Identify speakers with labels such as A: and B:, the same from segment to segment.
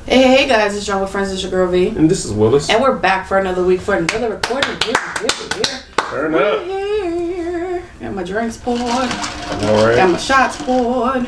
A: Hey guys, it's John with Friends. It's your girl V.
B: And this is Willis.
A: And we're back for another week for another recording.
B: Turn up.
A: Here. Got my drinks poured.
B: Alright.
A: Got my shots poured.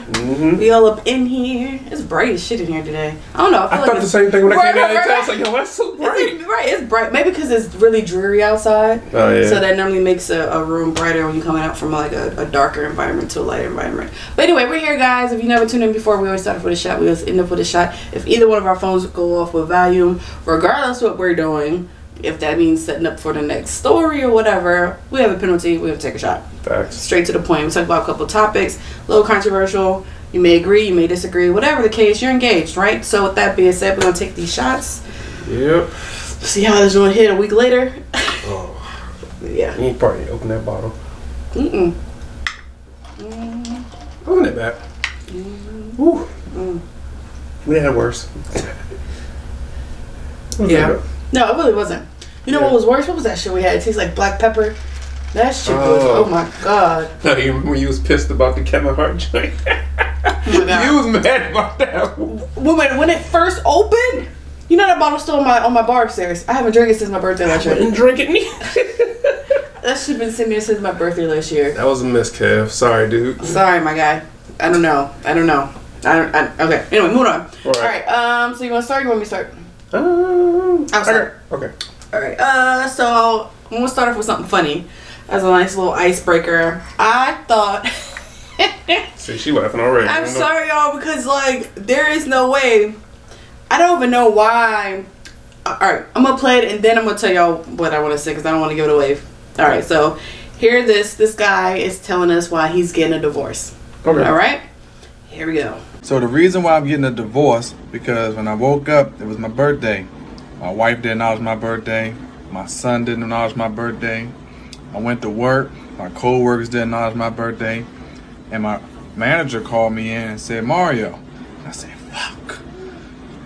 A: We all up in here. It's bright as shit in here today. I don't know.
B: I thought the same thing when I came down here. I was like, yo, that's so bright.
A: It's bright. Maybe because it's really dreary outside.
B: Oh, yeah.
A: So that normally makes a room brighter when you're coming out from like a darker environment to a lighter environment. But anyway, we're here, guys. If you never tuned in before, we always start off with a shot. We always end up with a shot. If either one of our phones go off with volume, regardless of what we're doing, if that means setting up for the next story or whatever, we have a penalty. We have to take a shot.
B: Facts.
A: Straight to the point. We talk about a couple of topics, a little controversial. You may agree, you may disagree, whatever the case, you're engaged, right? So with that being said, we're gonna take these shots.
B: Yep.
A: See how this one hit a week later.
B: Oh.
A: Yeah.
B: You ain't probably open that bottle.
A: Open
B: it back. Woo. We had worse.
A: Yeah. No, it really wasn't. You know what was worse? What was that shit we had? It tastes like black pepper. That shit was, oh my god.
B: No, you remember when you was pissed about the Kevin Hart joint?
A: Oh my god.
B: You was mad about that.
A: When it first opened, you know that bottle's still on my bar upstairs. I haven't drank it since my birthday last year.
B: I didn't drink it.
A: That shit been sitting there since my birthday last year.
B: That was a miss, Kev. Sorry, dude.
A: Sorry, my guy. I don't know. Okay. Anyway, moving on. All right. So you want to start? Or you want me to start? I'll start.
B: Okay.
A: All right. So I'm gonna start off with something funny, as a nice little icebreaker. I thought.
B: See, she laughing already.
A: I'm sorry, y'all, because like there is no way. I don't even know why. All right, I'm gonna play it and then I'm gonna tell y'all what I want to say because I don't want to give it away. All right, so here this guy is telling us why he's getting a divorce.
B: Okay.
A: All right, here we go.
C: So the reason why I'm getting a divorce, because when I woke up, it was my birthday. My wife didn't acknowledge my birthday. My son didn't acknowledge my birthday. I went to work. My co-workers didn't acknowledge my birthday. And my manager called me in and said, Mario. I said, fuck.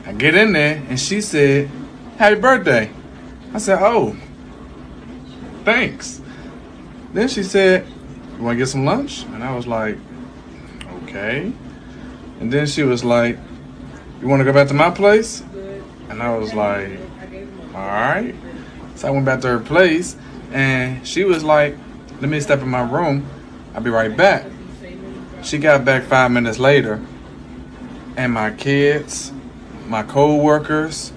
C: I get in there and she said, happy birthday. I said, oh, thanks. Then she said, you want to get some lunch? And I was like, okay. And then she was like, you want to go back to my place? And I was like, all right. So I went back to her place and she was like, let me step in my room. I'll be right back. She got back 5 minutes later and my kids, my co-workers,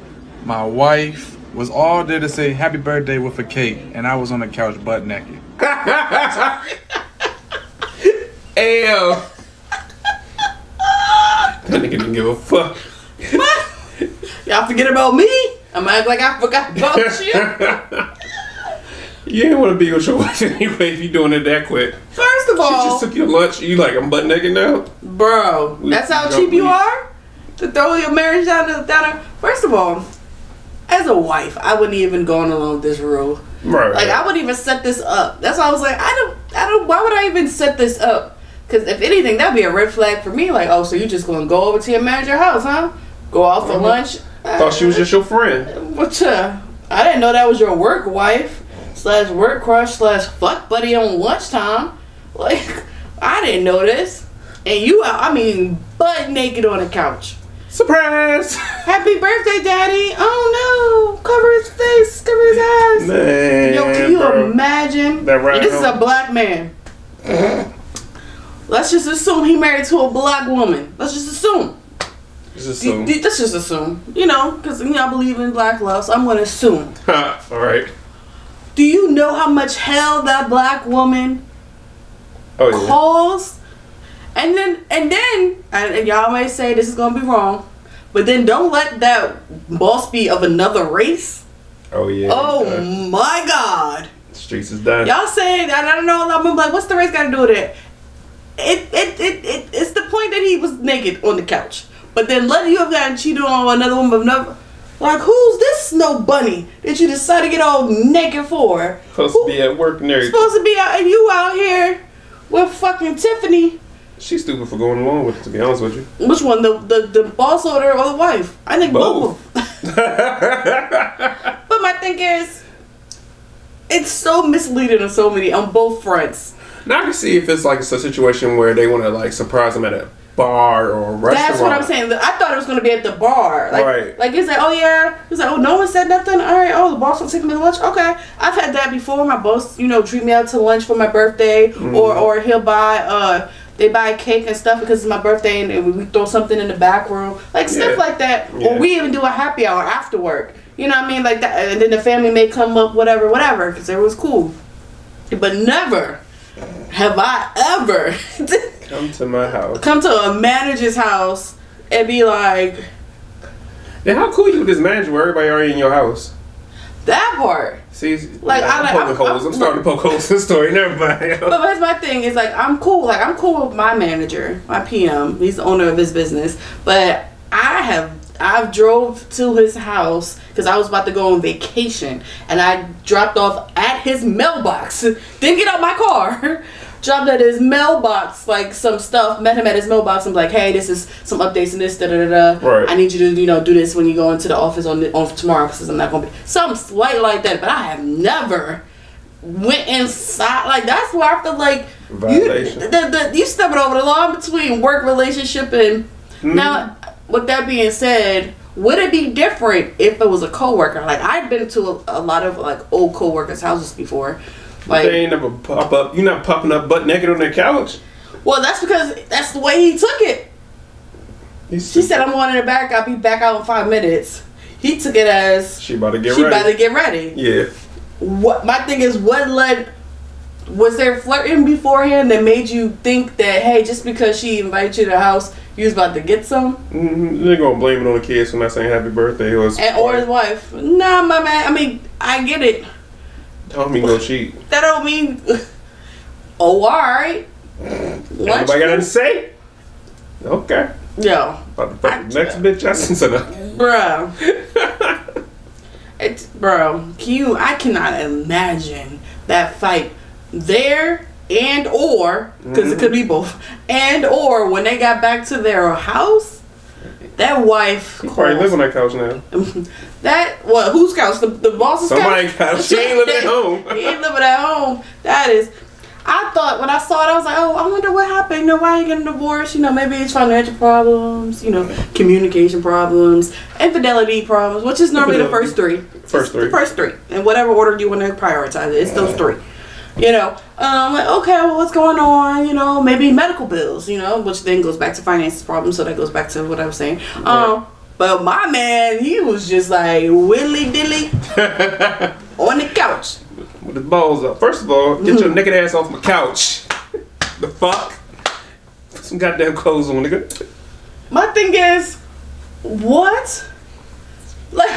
C: my wife was all there to say happy birthday with a cake. And I was on the couch butt naked.
B: Ayo. That nigga didn't give a fuck.
A: What? Y'all forget about me? I'm act like I forgot about you.
B: You ain't want to be with your wife anyway if you doing it that quick.
A: First of all,
B: she just took your lunch. You like, I'm butt naked now?
A: Bro, that's how cheap you are? To throw your marriage down there? First of all, as a wife, I wouldn't even go on along with this rule.
B: Right.
A: Like, I wouldn't even set this up. That's why I was like, I don't, why would I even set this up? Because if anything, that'd be a red flag for me. Like, oh, so you just gonna go over to your manager's house, huh? Go out for lunch?
B: Thought she was just your friend.
A: What? I didn't know that was your work wife / work crush / fuck buddy on lunchtime. Like, I didn't know this. And you out, I mean, butt naked on the couch.
B: Surprise!
A: Happy birthday, daddy. Oh no. Cover his face. Cover his eyes.
B: Man,
A: yo, can you imagine?
B: That right
A: this is a black man. Let's just assume he married to a black woman. Let's just assume. Let's just assume. You know, because I believe in black love, so I'm going to assume.
B: Alright.
A: Do you know how much hell that black woman caused? And y'all may say this is going to be wrong, but then don't let that boss be of another race.
B: Oh, yeah.
A: Oh, my God.
B: The streets is done.
A: Y'all say, I don't know, I'm like, what's the race got to do with it? It's the point that he was naked on the couch. But then let you have gotten cheated on another woman, like, who's this snow bunny that you decide to get all naked for?
B: Supposed to be at work and everything.
A: Supposed to be out, and you out here with fucking Tiffany.
B: She's stupid for going along with it, to be honest with you.
A: Which one, the boss or the wife? I think both. But my thing is, it's so misleading on both fronts.
B: Now I can see if it's like a situation where they want to like surprise him at bar or a restaurant.
A: That's what I'm saying. I thought it was gonna be at the bar. Like,
B: Right.
A: Like it's like, oh yeah. It's like, oh, no one said nothing. All right. Oh, the boss will take me to lunch. Okay. I've had that before. My boss, treat me out to lunch for my birthday, or he'll buy they buy cake and stuff because it's my birthday, and we throw something in the back room, like stuff like that.
B: Yeah.
A: Or we even do a happy hour after work. You know what I mean? Like that, and then the family may come up, whatever, because it was cool. But never have I ever
B: Come to my house.
A: come to a manager's house and be like,
B: Then how cool you with this manager where everybody already in your house?
A: that part.
B: See,
A: Like,
B: I'm poking holes. I'm starting to poke holes in the story. Never mind.
A: But that's my thing. Is like I'm cool. Like I'm cool with my manager, my PM. He's the owner of his business. But I've drove to his house because I was about to go on vacation, and I dropped off at his mailbox. Didn't get out my car. Dropped at his mailbox like some stuff. Met him at his mailbox and be like, hey, this is some updates and this, da da da da.
B: Right.
A: I need you to do this when you go into the office on tomorrow because I'm not gonna be something slight like that. But I have never went inside. Like that's where I feel like
B: Violation.
A: you stepping over the line between work relationship and now. With that being said, would it be different if it was a coworker? Like I've been to a lot of like old coworkers' houses before. Like
B: they ain't never pop up. You're not popping up butt naked on their couch.
A: well, that's because that's the way he took it. She said, "I'm going in the back. I'll be back out in 5 minutes." He took it as
B: she about to get
A: she
B: ready.
A: about to get ready.
B: Yeah.
A: What my thing is, was there flirting beforehand that made you think that hey, just because she invited you to the house, you was about to get some?
B: They're gonna blame it on the kids for not saying happy birthday or
A: his wife. Nah, my man. I mean, I get it.
B: Don't mean go cheat.
A: That don't mean. Oh, all right.
B: Anybody got anything to say? Okay.
A: Yo.
B: About to fuck the next bitch I sent to
A: Bro. Bro, I cannot imagine that fight there and or, because it could be both, and or when they got back to their house, that wife.
B: You probably live on that couch now.
A: Whose couch? The boss's couch?
B: Somebody's couch. She ain't living at home.
A: He ain't living at home. That is. I thought when I saw it, I was like, oh, I wonder what happened. Why are you getting divorced? Maybe it's financial problems, communication problems, infidelity problems, which is normally the first three. The first three. In whatever order you want to prioritize it, it's those three. Like, okay, well, what's going on? Maybe medical bills, which then goes back to finances problems. So that goes back to what I was saying. But my man, he was just like willy dilly on the couch.
B: With his balls up. First of all, get your naked ass off my couch. The fuck? Put some goddamn clothes on, nigga.
A: My thing is, what? Like,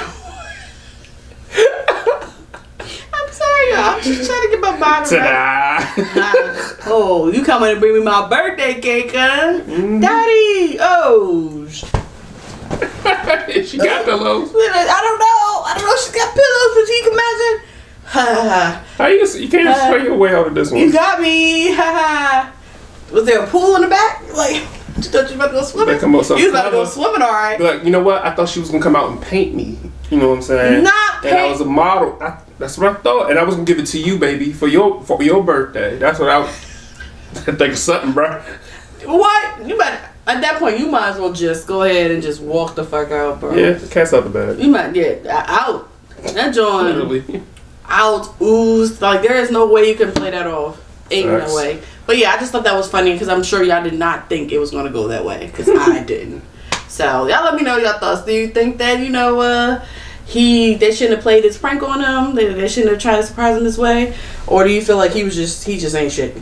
A: I'm sorry, y'all. I'm just trying to get my mind right. Oh, you coming to bring me my birthday cake, huh? Daddy! Oh.
B: She got pillows.
A: I don't know if she's got pillows, but you can imagine.
B: How you can't sway your way out of this one.
A: You got me. Was there a pool in the back? Like, you thought you were about to go swimming? You was about to go swimming, all right.
B: Like, you know what? I thought she was gonna come out and paint me. You know what I'm saying?
A: Not paint.
B: And I was a model. That's what I thought, and I was gonna give it to you, baby, for your birthday. That's what I was. Think of something, bro.
A: What? At that point, you might as well just go ahead and just walk the fuck out, bro.
B: Yeah, cat's out the bag.
A: You might get out. That joint.
B: Literally.
A: Out, oozed. Like, there is no way you can play that off. Ain't no way. But yeah, I just thought that was funny because I'm sure y'all did not think it was going to go that way because I didn't. So, y'all let me know your thoughts. Do you think that, they shouldn't have played this prank on him? They shouldn't have tried to surprise him this way? Or do you feel like he just ain't shit?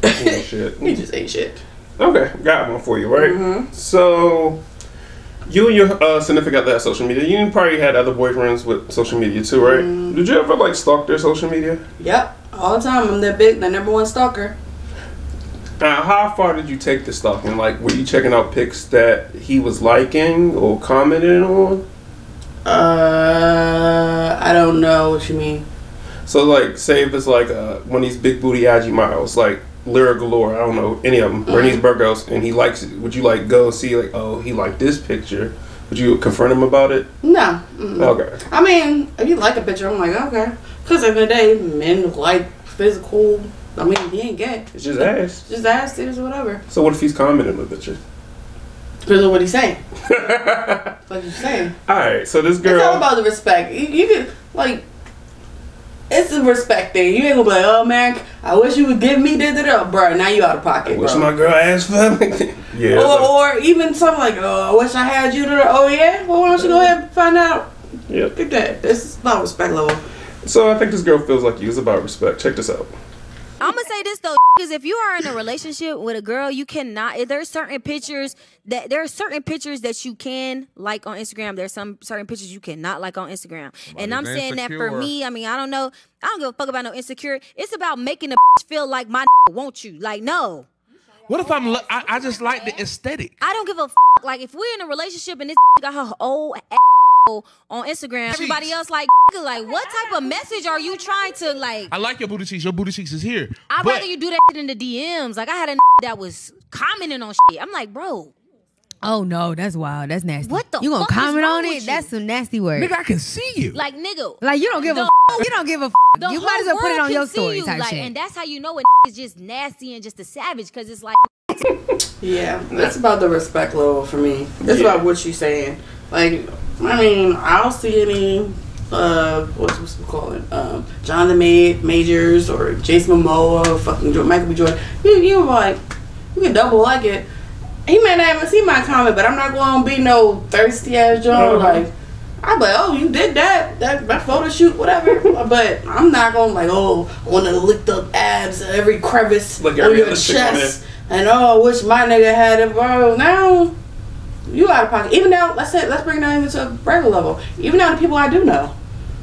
B: Ain't shit.
A: He just ain't shit.
B: Okay, got one for you, right? So, you and your significant other have social media. You probably had other boyfriends with social media too, right? Did you ever stalk their social media?
A: Yep, all the time. I'm the number one stalker.
B: How far did you take the stalking? Like, were you checking out pics that he was liking or commenting on?
A: I don't know what you mean.
B: So, say if it's one of these big booty IG models, like Lyra Galore, I don't know any of them, Bernice Burgos, and he likes it. Would you go see oh, he liked this picture? Would you confront him about it?
A: No.
B: Okay.
A: I mean, if you like a picture, I'm like, okay. Because at the end of the day, men like physical. I mean, he ain't gay.
B: It's just ass.
A: Just ass, titties, or whatever.
B: So what if he's commenting on the picture?
A: Depends on what he's saying. What you saying?
B: Alright, so this girl.
A: It's all about the respect. You can, like, it's a respect thing. You ain't gonna be like, oh man, I wish you would give me bro. Now you out of pocket,
B: I wish
A: bro.
B: my girl asked for me. Yeah.
A: Or even something like, oh, I wish I had you oh yeah? Well, why don't you go ahead and find out?
B: Yep.
A: Look at that. This is about respect level.
B: So I think this girl feels like you. It's about respect. Check this out.
D: I'm gonna say this though, because if you are in a relationship with a girl, you cannot. There's certain pictures that you can like on Instagram. There's some certain pictures you cannot like on Instagram. And I'm saying that for me. I mean, I don't know. I don't give a fuck about no insecure. It's about making a feel like my want you. Like, no.
E: What if I just like the aesthetic?
D: I don't give a like if we're in a relationship and this got her old on Instagram, everybody else like what type of message are you trying to like?
E: I like your booty cheeks. Your booty cheeks is here.
D: I'd rather you do that in the DMs. Like I had a that was commenting on shit. I'm like, bro.
F: Oh no, that's wild. That's nasty.
D: What the
F: you gonna
D: fuck
F: comment
D: is wrong
F: on it?
D: with
F: That's
D: you?
F: some nasty words.
E: Nigga, I can see you.
D: Like nigga.
F: Like you don't give a you don't give a
D: The
F: you might as well put it on your story type
D: like,
F: shit.
D: And that's how you know it is just nasty and just a savage, because it's like
A: Yeah, that's about the respect level for me. It's about what she's saying. Like, I mean, I don't see any what's we call it? Jonathan Majors or Jason Momoa, fucking Michael B. Jordan. You like, you can double like it. He may not even see my comment, but I'm not going to be no thirsty ass John. Like, I'm like, oh, you did that photo shoot, whatever. But I'm not going to like, oh, want to lick up abs, every crevice on your chest. And oh, I wish my nigga had it, bro. Now you out of pocket. Even now, let's bring it down even to a regular level. Even now, the people I do know,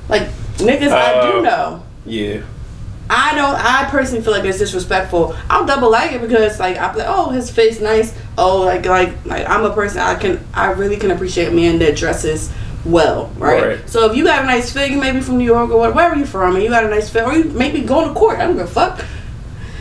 A: like niggas I do know.
B: Yeah.
A: I personally feel like it's disrespectful. I'll double like it because like I'm like, oh, his face nice. Oh, like I'm a person I really can appreciate a man that dresses well, right? So if you got a nice fit, you maybe from New York or wherever you from, and you got a nice fit, or you maybe going to court. I don't give a fuck.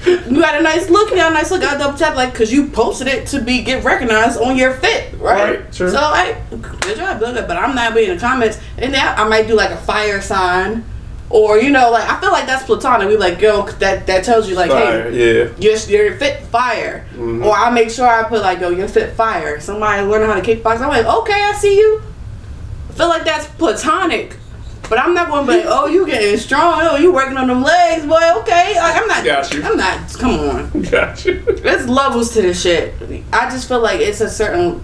A: You got a nice look, I double tap like because you posted it to get recognized on your fit, right? Sure. So good job, but I'm not being in the comments, and now I might do like a fire sign, or like I feel like that's platonic. We like, yo, that tells you like,
B: fire,
A: hey, your fit fire, or I make sure I put like, yo, your fit fire. Somebody learning how to kickbox. I'm like, okay, I see you. I feel like that's platonic. But I'm not going to be like, oh, you getting strong. Oh, you working on them legs, boy. Okay. Like, I'm not.
B: Got you.
A: I'm not. Come on.
B: Got you.
A: There's levels to this shit. I just feel like it's a certain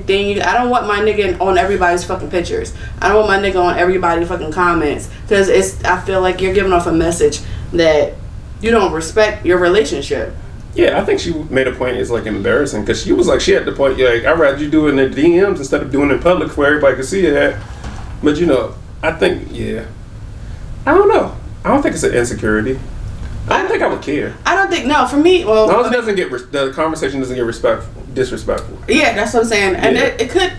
A: thing. I don't want my nigga on everybody's fucking pictures. I don't want my nigga on everybody's fucking comments. Because I feel like you're giving off a message that you don't respect your relationship.
B: Yeah, I think she made a point. It's like embarrassing. Because she was like, she had the point, like, I'd rather you do it in the DMs instead of doing it in public where everybody can see it. But I think, I don't know. I don't think it's an insecurity. I don't think I would care. I don't think, no, for me, well. As long as it doesn't get, the conversation doesn't get disrespectful. Yeah, that's what I'm saying. And it could,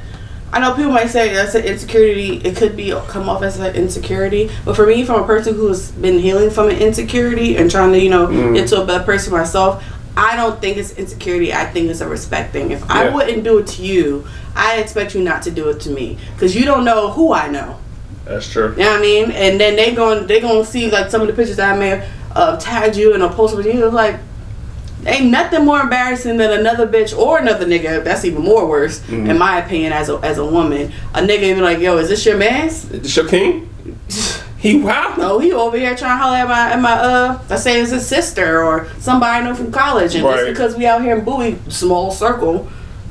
B: I know people might say that's an insecurity. It could come off as an insecurity. But for me, from a person who's been healing from an insecurity and trying to, get into a better person myself, I don't think it's insecurity. I think it's a respect thing. If I wouldn't do it to you, I expect you not to do it to me. Because you don't know who I know. That's true. You know what I mean? And then they gonna see like some of the pictures that I may have tagged you and posted with you. Like, ain't nothing more embarrassing than another bitch or another nigga. That's even more worse, in my opinion, as a woman. A nigga be like, yo, is this your man's? Is this your king? He wow. No, he over here trying to holler at my let's say it's his sister or somebody I know from college, and just because we out here in Bowie, small circle,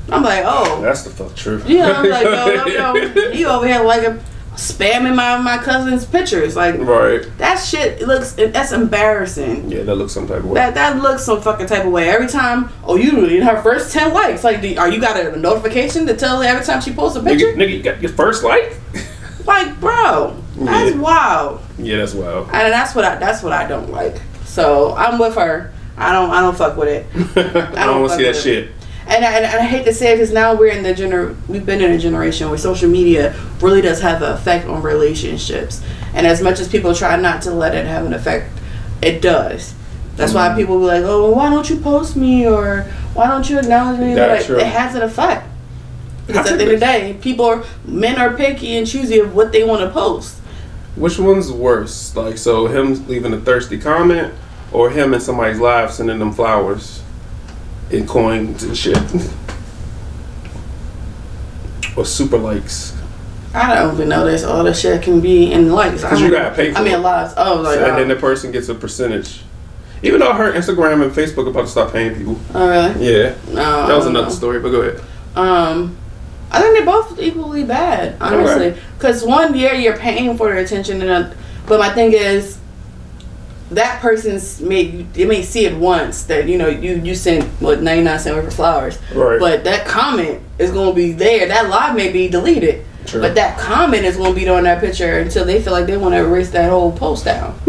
B: I'm like, oh, that's the fuck truth. Yeah, I'm like, yo, you over here like spamming my cousin's pictures, like that shit that's embarrassing. Yeah, that looks some type of way. That looks some fucking type of way. Every time, you in her first 10 likes. Like, you got a notification to tell her every time she posts a picture? Nigga, you got your first like? Like, bro, that's wild. Yeah, that's wild. And that's what I don't like. So I'm with her. I don't fuck with it. I don't want to see that shit. And I hate to say it because now we've been in a generation where social media really does have an effect on relationships. And as much as people try not to let it have an effect, it does. That's why people be like, oh, well, why don't you post me, or why don't you acknowledge me? Like, it has an effect. Because at the end of the day, men are picky and choosy of what they want to post. Which one's worse? Like, so him leaving a thirsty comment, or him in somebody's live sending them flowers and coins and shit? or super likes?
A: I don't even know this. All the shit can be in likes.
B: Because you gotta pay for it.
A: I mean, lives. Oh, like,
B: and then the person gets a percentage. Even though I heard Instagram and Facebook about to stop paying people.
A: Oh, really?
B: Yeah.
A: No,
B: that was another story, but go ahead.
A: I think they're both equally bad, honestly. Because one year you're paying for their attention, but my thing is, that person's may see it once that you sent 99 cents worth of flowers,
B: right? But
A: that comment is gonna be there. That live may be deleted, True. But that comment is gonna be on that picture until they feel like they want to erase that whole post down.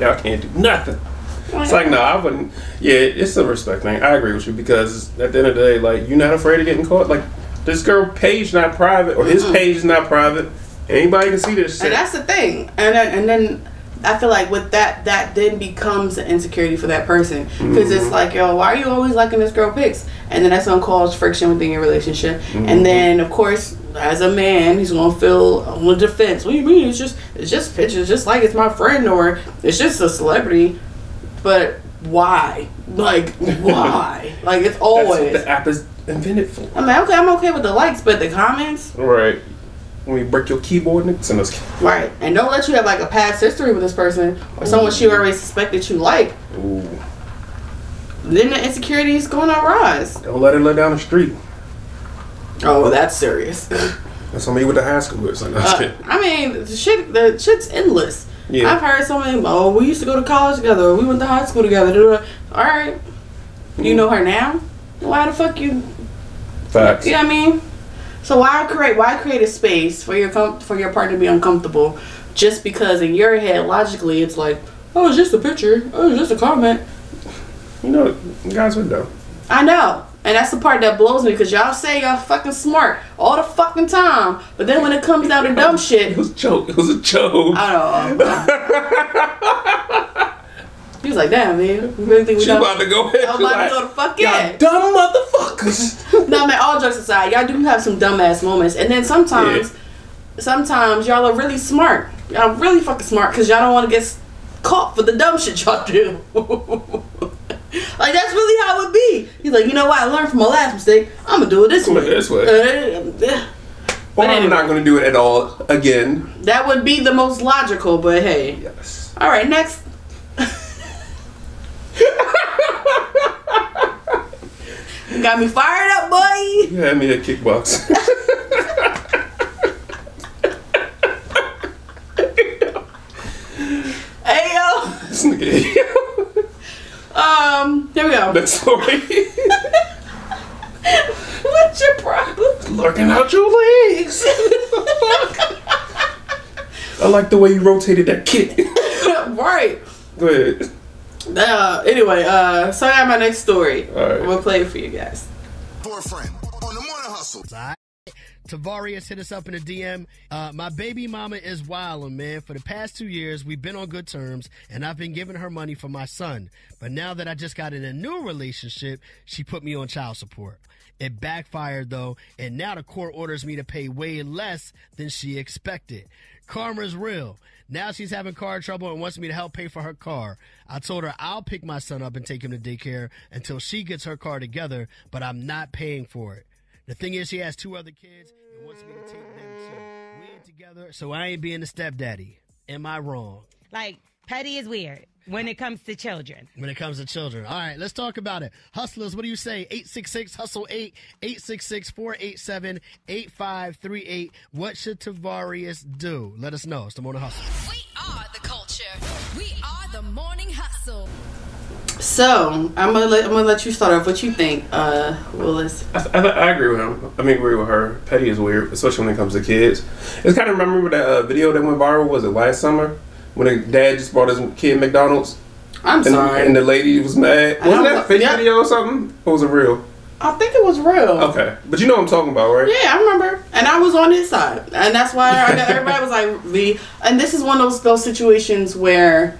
B: Y'all can't do nothing. It's like, no, I wouldn't. Yeah, it's a respect thing. I agree with you because at the end of the day, like, you're not afraid of getting caught. Like, this girl page not private or his page is not private. Anybody can see this shit.
A: And that's the thing. And then I feel like with that then becomes an insecurity for that person because it's like, yo, why are you always liking this girl pics? And then that's gonna cause friction within your relationship. And then of course, as a man, he's gonna feel on the defense. What do you mean? It's just pictures, just like it's my friend or it's just a celebrity. But why? Like, why? Like, it's always.
B: That's what the app is invented for.
A: I mean, okay, I'm okay with the likes, but the comments?
B: Right. When you break your keyboard and send us.
A: Right. And don't let you have, like, a past history with this person or someone she already suspected you like.
B: Ooh.
A: Then the insecurity is going to rise.
B: Don't let her let down the street.
A: Oh, well, that's serious.
B: That's somebody with the high school or something.
A: I mean, the shit's endless. Yeah. I've heard so many, we used to go to college together, or we went to high school together. Alright. You know her now? Why the fuck you...
B: Facts.
A: You know what I mean? So why create a space for your partner to be uncomfortable just because in your head, logically, it's like, oh, it's just a picture. Oh, it's just a comment.
B: You know, guys would know.
A: I know. And that's the part that blows me because y'all say y'all fucking smart all the fucking time, but then when it comes down to dumb shit,
B: it was a joke. It was a joke.
A: I know. He was like, "Damn, man, you really think we
B: about to go ahead?
A: I was about to go the fuck in.
B: Dumb motherfuckers."
A: No, man. All jokes aside, y'all do have some dumbass moments, and then sometimes y'all are really smart. Y'all really fucking smart because y'all don't want to get caught for the dumb shit y'all do. Like, that's really how it would be. He's like, you know what? I learned from my last mistake. I'm going to do it this way.
B: Or I'm not going to do it at all again.
A: That would be the most logical, but hey.
B: Yes.
A: All right, next. You got me fired up, boy.
B: You had me at kickbox.
A: Hey, yo.
B: This nigga.
A: Here we go.
B: Next story.
A: What's your problem?
B: Lurking out your legs. I like the way you rotated that kid.
A: Right.
B: Go ahead.
A: Anyway, so I got my next story.
B: All right.
A: I'm gonna play it for you guys.
G: Boyfriend on the morning hustle.
H: Tavarius hit us up in a DM. My baby mama is wildin', man. For the past 2 years, we've been on good terms, and I've been giving her money for my son. But now that I just got in a new relationship, she put me on child support. It backfired, though, and now the court orders me to pay way less than she expected. Karma's real. Now she's having car trouble and wants me to help pay for her car. I told her I'll pick my son up and take him to daycare until she gets her car together, but I'm not paying for it. The thing is, she has 2 other kids and wants me to take them too. We ain't together, so I ain't being the stepdaddy. Am I wrong?
I: Like, petty is weird when it comes to children.
H: When it comes to children. All right, let's talk about it. Hustlers, what do you say? 866-HUSTLE-8, 866-487-8538. What should Tavarius do? Let us know. It's the Morning Hustle.
J: We are the culture. We are the Morning Hustle.
A: So I'm gonna let you start off. What you think, Willis?
B: I agree with him. I mean, agree with her. Petty is weird, especially when it comes to kids. It's kind of remember that video that went viral. Was it last summer when the dad just brought his kid McDonald's?
A: I'm sorry.
B: And the lady was mad. Wasn't that a fake video or something? Or was it real?
A: I think it was real.
B: Okay, but you know what I'm talking about, right?
A: Yeah, I remember, and I was on his side, and that's why everybody was like, And this is one of those situations where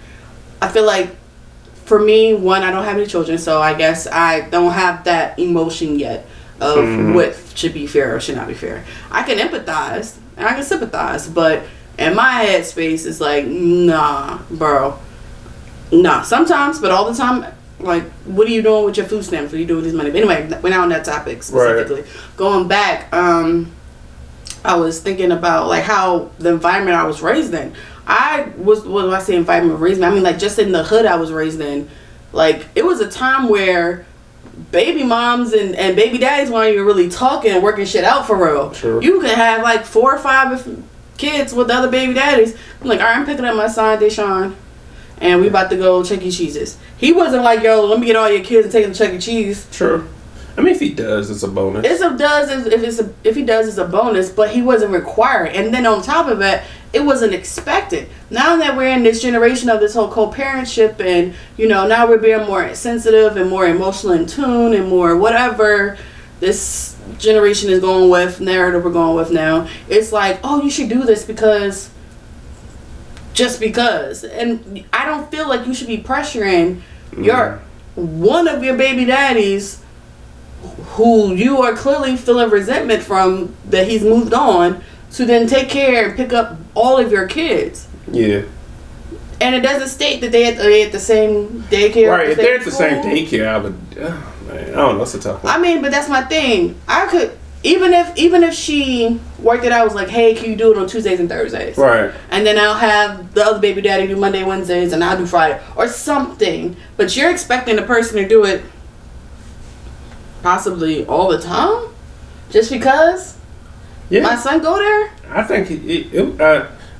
A: I feel like. For me, one, I don't have any children, so I guess I don't have that emotion yet of what should be fair or should not be fair. I can empathize and I can sympathize, but in my headspace, it's like, nah, bro. Nah, sometimes, but all the time, like, what are you doing with your food stamps? What are you doing with this money? But anyway, we're not on that topic specifically. Right. Going back, I was thinking about like how the environment I was raised in. What do I say environment raised in? I mean like just in the hood I was raised in. Like it was a time where baby moms and baby daddies weren't even really talking and working shit out for real.
B: Sure.
A: You could have like 4 or 5 kids with the other baby daddies. I'm like, all right, I'm picking up my son Deshaun, and we about to go Chuck E. Cheese's. He wasn't like, yo, let me get all your kids and take them to Chuck E. Cheese.
B: Sure. I mean, if he does, it's a bonus.
A: If he does, it's a bonus. But he wasn't required. And then on top of it, it wasn't expected. Now that we're in this generation of this whole co-parentship, and you know, now we're being more sensitive and more emotional in tune and more whatever this generation is going with, narrative we're going with now. It's like, oh, you should do this because, just because. And I don't feel like you should be pressuring one of your baby daddies who you are clearly feeling resentment from that he's moved on to then take care and pick up all of your kids.
B: Yeah.
A: And it doesn't state that they at the same daycare.
B: Right, if they're at the same daycare, I would, man, I don't know, it's a tough one.
A: I mean, but that's my thing. I could, even if she worked it out, was like, hey, can you do it on Tuesdays and Thursdays?
B: Right.
A: And then I'll have the other baby daddy do Monday, Wednesdays, and I'll do Friday. Or something. But you're expecting the person to do it possibly all the time? Just because?
B: Yeah.
A: My son go there?
B: I think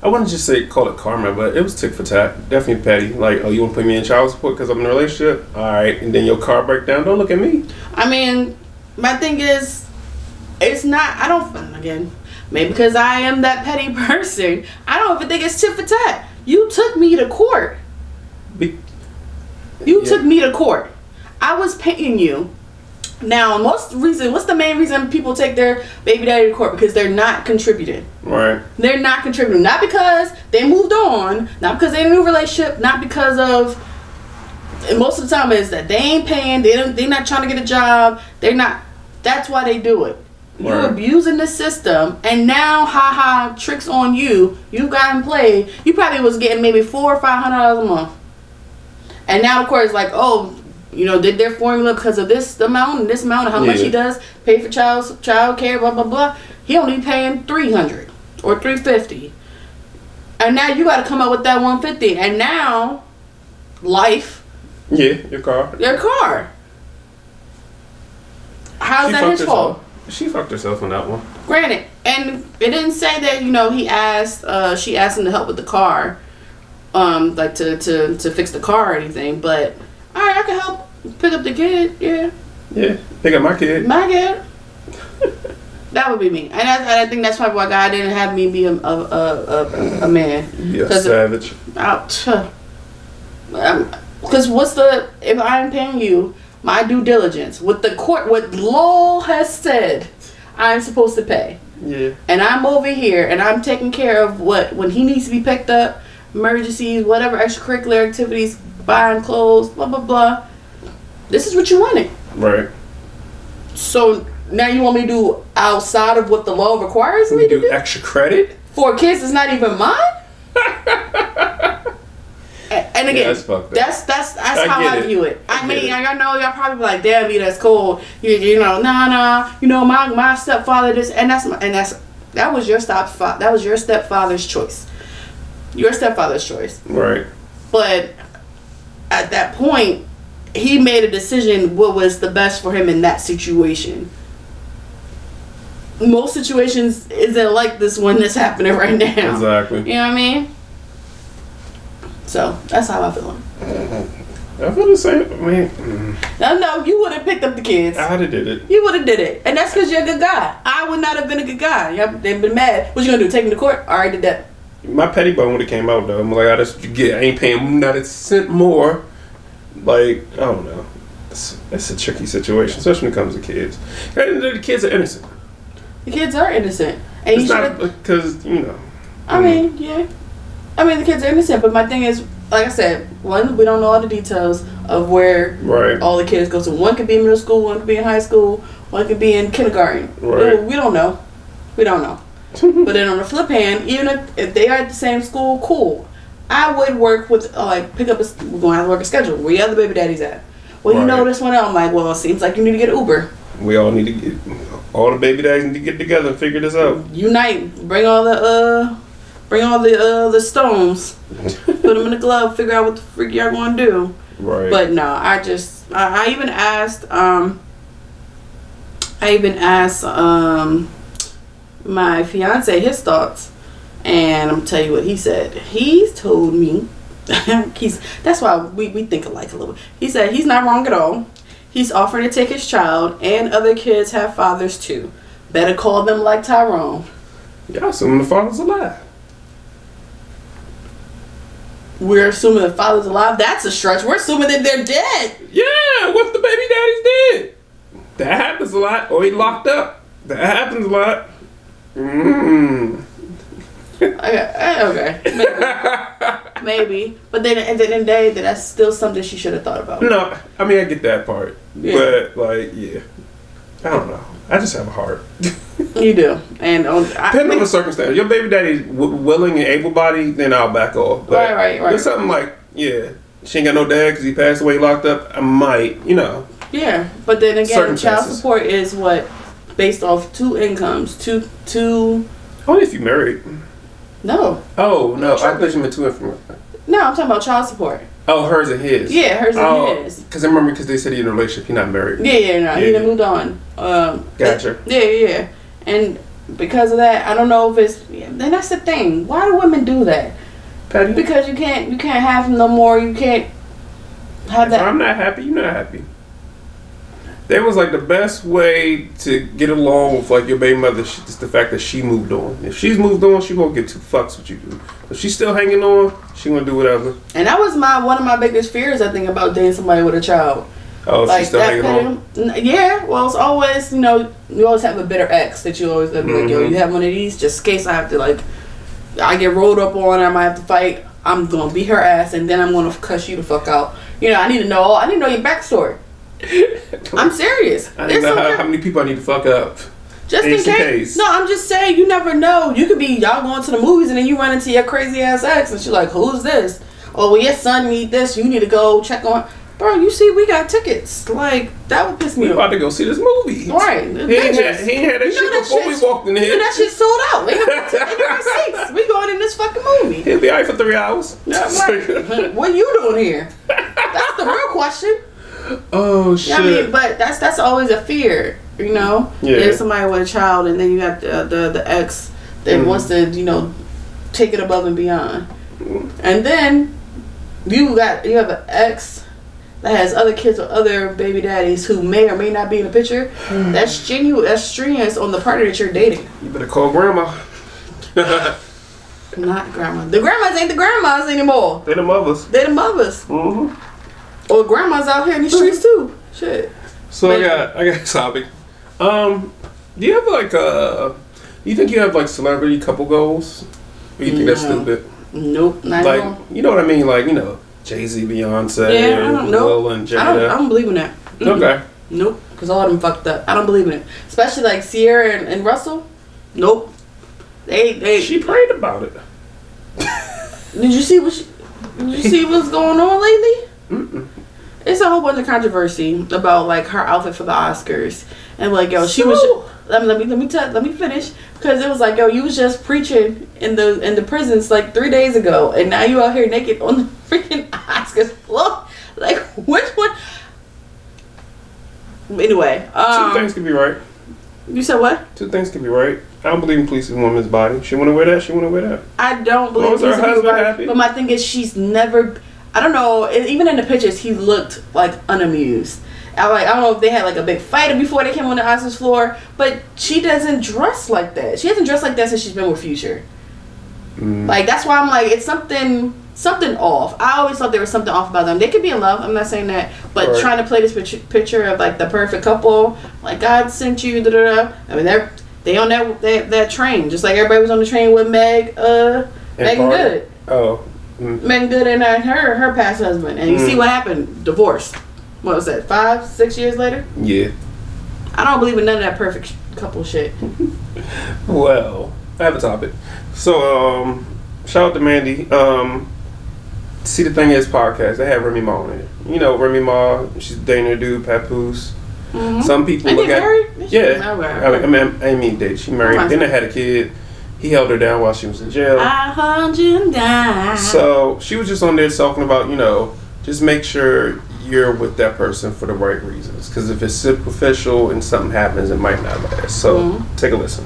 B: I wouldn't just say call it karma, but it was tick for tat. Definitely petty. Like, oh, you want to put me in child support because I'm in a relationship? All right. And then your car break down. Don't look at me.
A: I mean, my thing is, it's not, I don't, again, maybe because I am that petty person, I don't even think it's tit for tat. You took me to court. You took me to court. I was paying you. Now, what's the main reason people take their baby daddy to court? Because they're not contributing.
B: Right.
A: They're not contributing. Not because they moved on. Not because they're in a new relationship. Not because of... And most of the time is that they ain't paying. They're not trying to get a job. They're not... That's why they do it. You're abusing the system. And now, tricks on you. You've gotten played. You probably was getting maybe $400 or $500 a month. And now, of course, like, oh... You know, did their formula because of this amount and this amount and how much he does pay for child care, blah blah blah. He only paying $300 or $350, and now you got to come up with that $150. And now, life.
B: Yeah, your car.
A: Your car. How's that his fault?
B: She fucked herself on that one.
A: Granted, and it didn't say that she asked him to help with the car, like to fix the car or anything, but. All right, I can help pick up the kid. Yeah.
B: Yeah, pick up my kid.
A: My kid. That would be me, and I think that's probably why God didn't have me be a man.
B: Yeah, savage.
A: Because if I'm paying you my due diligence, what law has said, I'm supposed to pay.
B: Yeah. And
A: I'm over here, and I'm taking care of when he needs to be picked up, emergencies, whatever extracurricular activities. Buying clothes, blah blah blah. This is what you wanted,
B: right? So
A: now you want me to do outside of what the law requires me to do?
B: Extra credit
A: for kids that's not even mine. And again, that's how I view it. I mean, I know y'all probably be like, "Damn, that's cool." You know, nah. You know, my stepfather this, that was your stepfather's choice. Your stepfather's choice,
B: right?
A: But at that point, he made a decision what was the best for him in that situation. Most situations isn't like this one that's happening right now.
B: Exactly.
A: You know what I mean? So that's how I feel.
B: I feel the same. I mean,
A: no, you would have picked up the kids.
B: I would have did it.
A: You would have did it, and that's because you're a good guy. I would not have been a good guy. They've been mad. What you gonna do? Take him to court? All right, did that.
B: My petty bone would have came out though. I'm like, that's what you get. I ain't paying not a cent more. Like, I don't know. It's a tricky situation, especially when it comes to kids. The kids are innocent.
A: The kids are innocent, and
B: it's not because you know.
A: I mean, yeah. I mean, the kids are innocent, but my thing is, like I said, one, we don't know all the details of where all the kids go to. One could be in middle school, one could be in high school, one could be in kindergarten.
B: Right.
A: We don't know. We don't know. But then on the flip hand, even if they are at the same school, cool. I would work with, pick up we're going to have to work a schedule. Where your other baby daddy's at? Well, you know this one out. I'm like, well, it seems like you need to get an Uber.
B: We all need to get, All the baby daddies need to get together and figure this out.
A: Unite. Bring all the stones. Put them in the glove. Figure out what the freak y'all gonna do.
B: Right.
A: But no, I even asked my fiance his thoughts, and I'm gonna tell you what he said. He's told me that's why we think alike a little bit. He said he's not wrong at all. He's offering to take his child, and other kids have fathers too. Better call them like Tyrone.
B: Y'all assuming the father's alive.
A: We're assuming the father's alive. That's a stretch. We're assuming that they're dead.
B: Yeah, what if the baby daddy's dead? That happens a lot. Or he locked up. That happens a lot.
A: Okay. Maybe. But then at the end of the day, that's still something she should have thought about.
B: No, I mean, I get that part.
A: Yeah.
B: But, like, yeah. I don't know. I just have a heart.
A: You do. And
B: depending on the circumstance. Your baby daddy's willing and able-bodied, then I'll back off. But
A: right.
B: There's something like, yeah, she ain't got no dad because he passed away locked up. I might,
A: Yeah, but then again, child support is what? Based off 2 incomes. Two.
B: Only if you married.
A: No.
B: Oh, no. I thought you meant 2 incomes.
A: No, I'm talking about child support.
B: Oh, hers and his.
A: Yeah, hers and his.
B: Because I remember they said he's in a relationship. He's not married.
A: No. He done moved on.
B: Gotcha.
A: Yeah. And because of that, I don't know if it's... Then that's the thing. Why do women do that?
B: Patty?
A: Because you can't have him no more. You can't have that...
B: If I'm not happy, you're not happy. That was like the best way to get along with like your baby mother. Just the fact that she moved on. If she's moved on, she won't give 2 fucks what you do. If she's still hanging on, she gonna do whatever. And
A: that was one of my biggest fears. I think about dating somebody with a child.
B: Oh, like she's still hanging on.
A: Yeah. Well, it's always you always have a bitter ex that you always like. Yo, you have one of these just in case I have to I get rolled up on. I might have to fight. I'm gonna beat her ass and then I'm gonna cuss you the fuck out. I need to know your backstory. I'm serious.
B: I don't know how many people I need to fuck up.
A: Just in case. No, I'm just saying, you never know. You could be y'all going to the movies and then you run into your crazy ass ex and she's like, who's this? Oh, well, your son need this. You need to go check on. Bro, you see, we got tickets. Like, that would piss me off.
B: We about to go see this movie.
A: Right.
B: He ain't had that shit before we walked in here.
A: That shit sold out. We got seats. We going in this fucking movie.
B: He'll be alright for 3 hours.
A: Right. What you doing here? That's the real question.
B: Oh shit!
A: I mean, but that's always a fear, Yeah. There's somebody with a child, and then you got the ex that wants to, take it above and beyond, and then you have an ex that has other kids or other baby daddies who may or may not be in the picture. That's genuine. That's strenuous on the partner that you're dating.
B: You better call grandma.
A: Not grandma. The grandmas ain't the grandmas anymore.
B: They the mothers.
A: Mm-hmm. Or grandma's out here in the streets too. Shit.
B: So I got a topic. Do you have you think you have celebrity couple goals? Or you think that's stupid?
A: Nope, not at all.
B: You know what I mean? Jay-Z, Beyonce,
A: I don't know.
B: Will and Jada.
A: I don't believe in that.
B: Okay.
A: Nope, because all of them fucked up. I don't believe in it. Especially Sierra and Russell. Nope.
B: She prayed about it.
A: Did you see what's going on lately?
B: Mm-mm.
A: It's a whole bunch of controversy about her outfit for the Oscars and she was. Let me finish because it was you was just preaching in the prisons 3 days ago and now you out here naked on the freaking Oscars floor. Which one? Anyway,
B: 2 things can be right.
A: You said what?
B: 2 things can be right. I don't believe in policing a woman's body. She want to wear that. She want to wear that.
A: I don't believe in
B: her husband happy.
A: But my thing is, she's never. I don't know. Even in the pictures, he looked unamused. I don't know if they had a big fight before they came on the Oscars floor, but she doesn't dress like that. She hasn't dressed like that since she's been with Future. That's why I'm it's something off. I always thought there was something off about them. They could be in love. I'm not saying that, but trying to play this picture of the perfect couple, God sent you. Da da da. I mean, they on that train, just like everybody was on the train with Megan Good.
B: Oh.
A: Megan Good and her past husband, and you see what happened? Divorce. What was that? 5-6 years later?
B: Yeah.
A: I don't believe in none of that perfect couple shit.
B: Well, I have a topic. So, shout out to Mandy. See, the thing is, podcast. They have Remy Ma on it. Remy Ma. She's dating her dude, Papoose. Some people
A: Ain't
B: look
A: they
B: at
A: married?
B: yeah. I mean, date. She married. Then they had a kid. He held her down while she was in jail.
A: I hung you down.
B: So she was just on there talking about, just make sure you're with that person for the right reasons. Because if it's superficial and something happens, it might not last. So take a listen.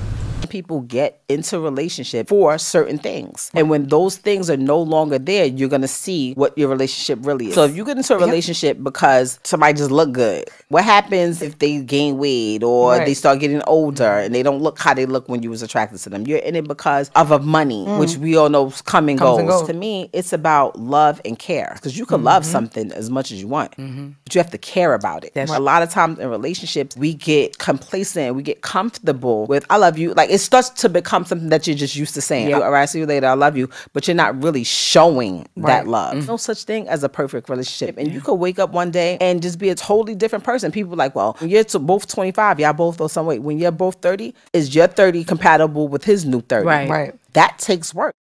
K: People get into relationship for certain things, and when those things are no longer there, you're gonna see what your relationship really is. So if you get into a relationship because somebody just look good, what happens if they gain weight or they start getting older and they don't look how they look when you was attracted to them? You're in it because of a money, which we all know comes and goes. To me, it's about love and care, because you can love something as much as you want, but you have to care about it. A lot of times in relationships, we get complacent, we get comfortable with "I love you," like it starts to become something that you're just used to saying. All right, see you later, I love you, but you're not really showing that love. No such thing as a perfect relationship, and you could wake up one day and just be a totally different person. People are like, well, when you're both 25, y'all both lost some weight. When you're both 30, is your 30 compatible with his new 30? Right. That takes work.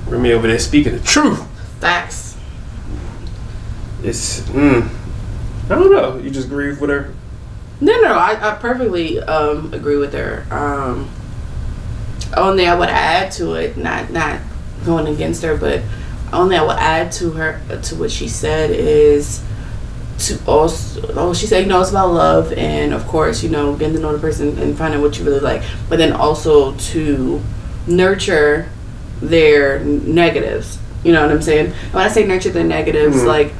B: Remy over there speaking the truth.
A: Facts.
B: It's I don't know. You just grieve with her.
A: No, I perfectly agree with her. Only I would add to it, not going against her, but only I would add to what she said is to also, she said, it's about love, and of course, getting to know the person and finding what you really like, but then also to nurture their negatives. You know what I'm saying? When I say nurture their negatives, like,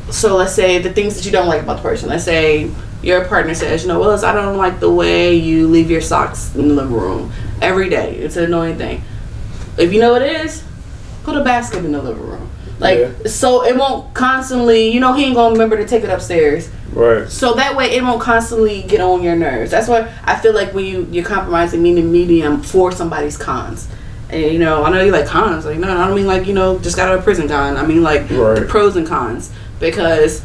A: so let's say the things that you don't like about the person. Let's say your partner says, Willis, I don't like the way you leave your socks in the living room every day. It's an annoying thing. If you know what it is, put a basket in the living room. So it won't constantly, he ain't gonna remember to take it upstairs.
B: Right.
A: So that way it won't constantly get on your nerves. That's why I feel like when you're compromising, meaning medium for somebody's cons. And I know you like cons. Like, no, I don't mean like, just got out of prison con. I mean like the pros and cons. Because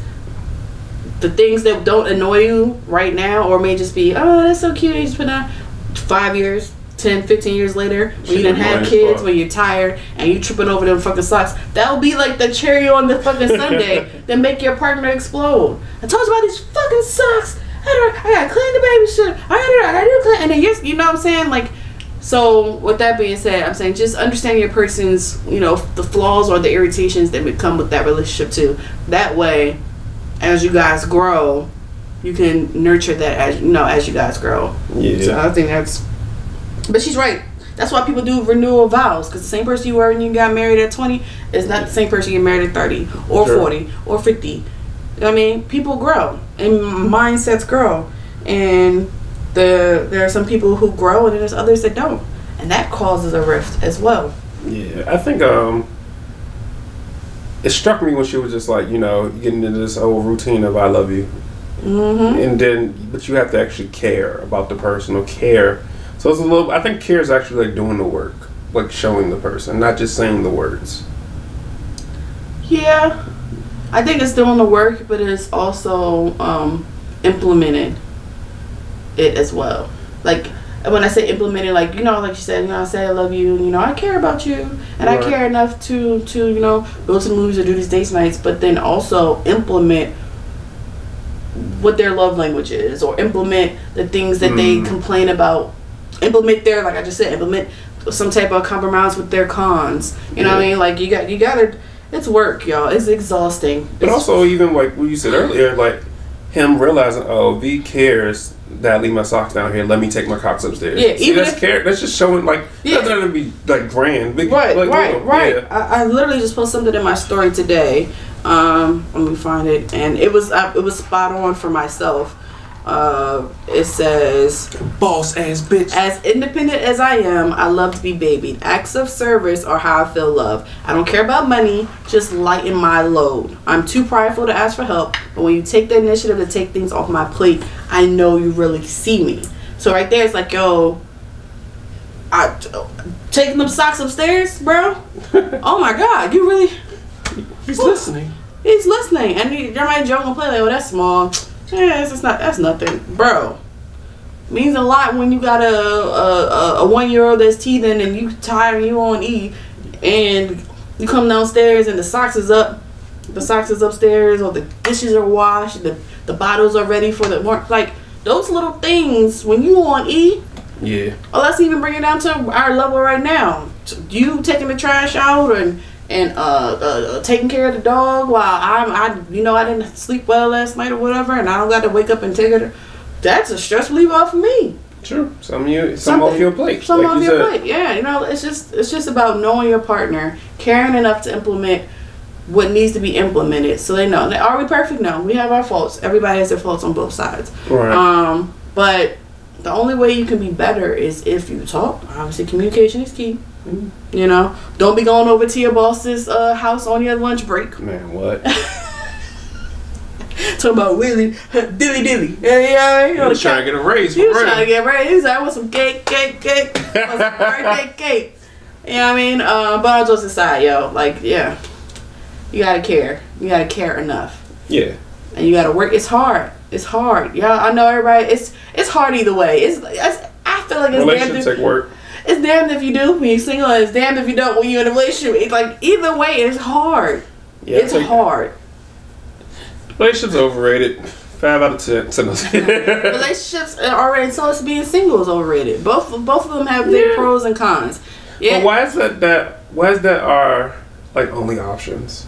A: the things that don't annoy you right now, or may just be, oh, that's so cute, you just put down 5 years, 10, 15 years later, when you done had kids, when you're tired, and you tripping over them fucking socks, that'll be like the cherry on the fucking sundae that make your partner explode. I told you about these fucking socks. I gotta clean the baby shit. I gotta do clean. And then you know what I'm saying? Like, so with that being said, I'm saying just understand your person's, the flaws or the irritations that would come with that relationship too. That way, as you guys grow, you can nurture that as you guys grow. Yeah. So I think that's. But she's right. That's why people do renewal vows, because the same person you were when you got married at 20 is not the same person you get married at 30 or 40 or 50. You know what I mean? People grow and mindsets grow, and there are some people who grow and there's others that don't, and that causes a rift as well.
B: Yeah, I think it struck me when she was just like, getting into this whole routine of "I love you," and then but you have to actually care about the person or care. So it's a little. I think care is actually like doing the work, like showing the person, not just saying the words.
A: Yeah, I think it's doing the work, but it's also implementing it as well. Like when I say implementing, like like you said, I say I love you, and I care about you, and I care enough to go to the movies or do these date nights, but then also implement what their love language is, or implement the things that they complain about. Implement their, like I just said, implement some type of compromise with their cons. You know what I mean? Like you gotta. It's work, y'all. It's exhausting.
B: But also, even like what you said earlier, like him realizing, oh, V cares that I leave my socks down here. Let me take my cocks upstairs. Yeah, even that's care. That's just showing like that doesn't be like grand. Big, right.
A: Yeah. I literally just posted something in my story today. Let me find it, and it was spot on for myself. It says,
B: boss ass bitch.
A: As independent as I am, I love to be babied. Acts of service are how I feel love. I don't care about money, just lighten my load. I'm too prideful to ask for help, but when you take the initiative to take things off my plate, I know you really see me. So right there, it's like, yo, taking them socks upstairs, bro. Oh my God, you really?
B: He's listening.
A: He's listening, and there might joke and play like, oh, that's small. Yeah, that's nothing, bro. Means a lot when you got a 1-year-old that's teething and you tired and you on E, and you come downstairs and the socks is up, the socks is upstairs, or the dishes are washed, the bottles are ready for the morning. Like those little things when you on E.
B: Yeah.
A: Or let's even bring it down to our level right now. You taking the trash out and taking care of the dog while I didn't sleep well last night or whatever, and I don't got to wake up and take it. That's a stress reliever for me.
B: Sure. Some off your plate.
A: Some off your plate. Yeah, it's just about knowing your partner, caring enough to implement what needs to be implemented, so they know. Are we perfect? No, we have our faults. Everybody has their faults on both sides.
B: Right.
A: But the only way you can be better is if you talk. Obviously, communication is key. Mm-hmm. You know, don't be going over to your boss's house on your lunch break.
B: Man, what?
A: Talking about Willie, dilly. Yeah,
B: you was trying to get a raise.
A: He was trying to get a raise. He was like, I want some cake. I want some birthday cake. You know what I mean? But all jokes aside, yo, like, yeah, you gotta care. You gotta care enough.
B: Yeah.
A: And you gotta work. It's hard. Yeah, I know everybody. It's hard either way. I feel like it's
B: relationships take work.
A: It's damned if you do when you're single, and it's damned if you don't when you're in a relationship. It's like either way, it's hard. Yeah, it's hard.
B: Relationships overrated. 5 out of 10.
A: Relationships are already, so it's being single is overrated. Both of them have their pros and cons. Yeah.
B: But why is that our like only options?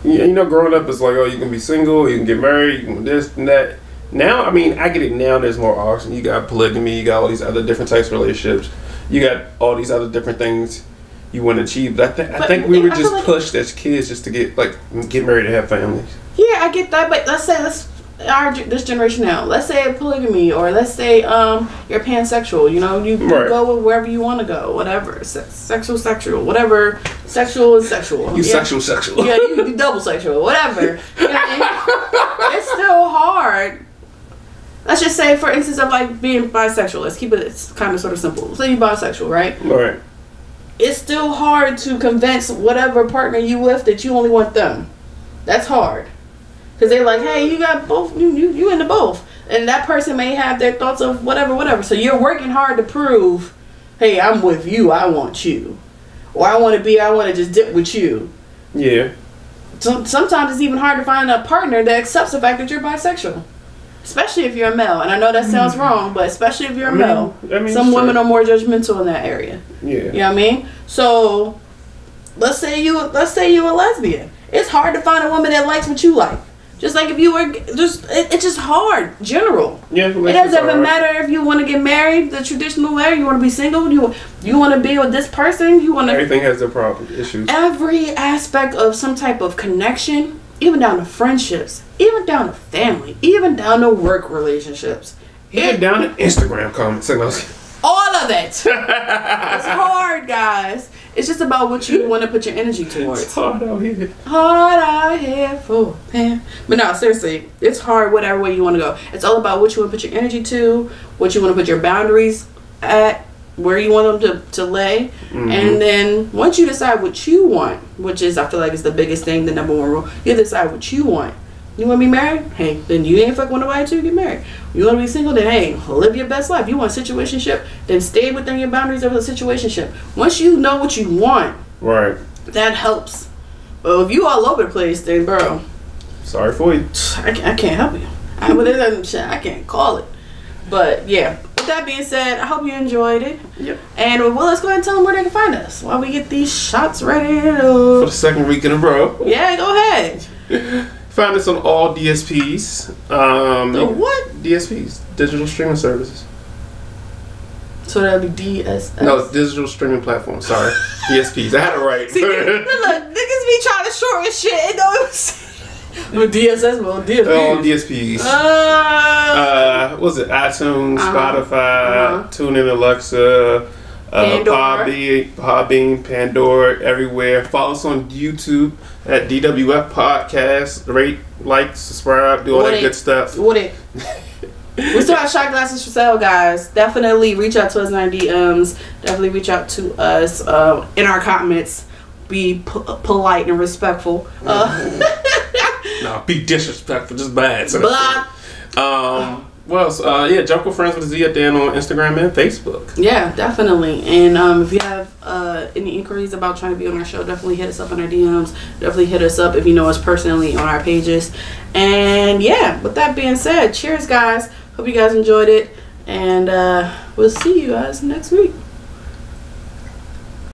B: You know, growing up, it's like, oh, you can be single, you can get married, you can this and that. Now, I mean, I get it now. There's more options. You got polygamy, you got all these other different types of relationships. You got all these other different things you want to achieve. But I think we were just pushed as kids just to get married and have families.
A: Yeah, I get that. But let's say this generation now. Let's say polygamy, or let's say you're pansexual. You know, you go with wherever you want to go. Whatever, sexual, whatever. Sexual is sexual.
B: You sexual.
A: Yeah, you double sexual. Whatever. You know what I mean? It's still hard. Let's just say, for instance, of like being bisexual. Let's keep it's kind of sort of simple. Say you're bisexual, right?
B: Right.
A: It's still hard to convince whatever partner you with that you only want them. That's hard. Because they're like, hey, you got both, you into both. And that person may have their thoughts of whatever. So you're working hard to prove, hey, I'm with you, I want you. Or I want to just dip with you.
B: Yeah.
A: Sometimes it's even hard to find a partner that accepts the fact that you're bisexual. Especially if you're a male. And I know that sounds wrong, but especially if you're a male. Some women are more judgmental in that area.
B: Yeah.
A: You know what I mean? So let's say you're a lesbian. It's hard to find a woman that likes what you like. Just like if you were it's just hard, general.
B: Yeah,
A: it doesn't even matter if you want to get married the traditional way, you want to be single, you want to be with this person,
B: everything has their problem issues.
A: Every aspect of some type of connection, even down to friendships, even down to family, even down to work relationships.
B: Even down to Instagram comments and
A: all of it. It's hard, guys. It's just about what you want to put your energy towards.
B: It's hard out here.
A: Hard out here for him. But no, seriously, it's hard whatever way you want to go. It's all about what you want to put your energy to, what you want to put your boundaries at, where you want them to lay. Mm-hmm. And then once you decide what you want, which is, I feel like, is the biggest thing, the number one rule, you decide what you want. You want to be married? Hey, then you ain't fuck with nobody till you get married. You want to be single? Then hey, live your best life. You want a situationship? Then stay within your boundaries of a situationship. Once you know what you want,
B: right,
A: that helps. But if you all over the place, then bro,
B: sorry for you.
A: I can't help you. I can't call it. But yeah. With that being said, I hope you enjoyed it.
B: Yep.
A: And well, let's go ahead and tell them where they can find us while we get these shots ready.
B: For the second week in a row.
A: Yeah, go ahead.
B: Find us on all DSPs.
A: The what?
B: DSPs, digital streaming services.
A: So that would be DSS?
B: No, digital streaming platforms. Sorry. DSPs. I had it right.
A: See, look, niggas be trying to shorten shit. And know it was DSS, well, DSPs.
B: All DSPs. What's it? iTunes, Spotify, TuneIn, Alexa, Podbean, Pandora, everywhere. Follow us on YouTube at DWF Podcast. Rate, like, subscribe, do all that good stuff.
A: We still have shot glasses for sale, guys. Definitely reach out to us in our DMs. Definitely reach out to us in our comments. Be polite and respectful.
B: No, be disrespectful, just bad. So Well, yeah, Jump with Friends with Z at Dan on Instagram and Facebook.
A: Yeah, definitely. And if you have any inquiries about trying to be on our show, definitely hit us up on our DMs. Definitely hit us up if you know us personally on our pages. And yeah, with that being said, cheers, guys. Hope you guys enjoyed it. And we'll see you guys next week.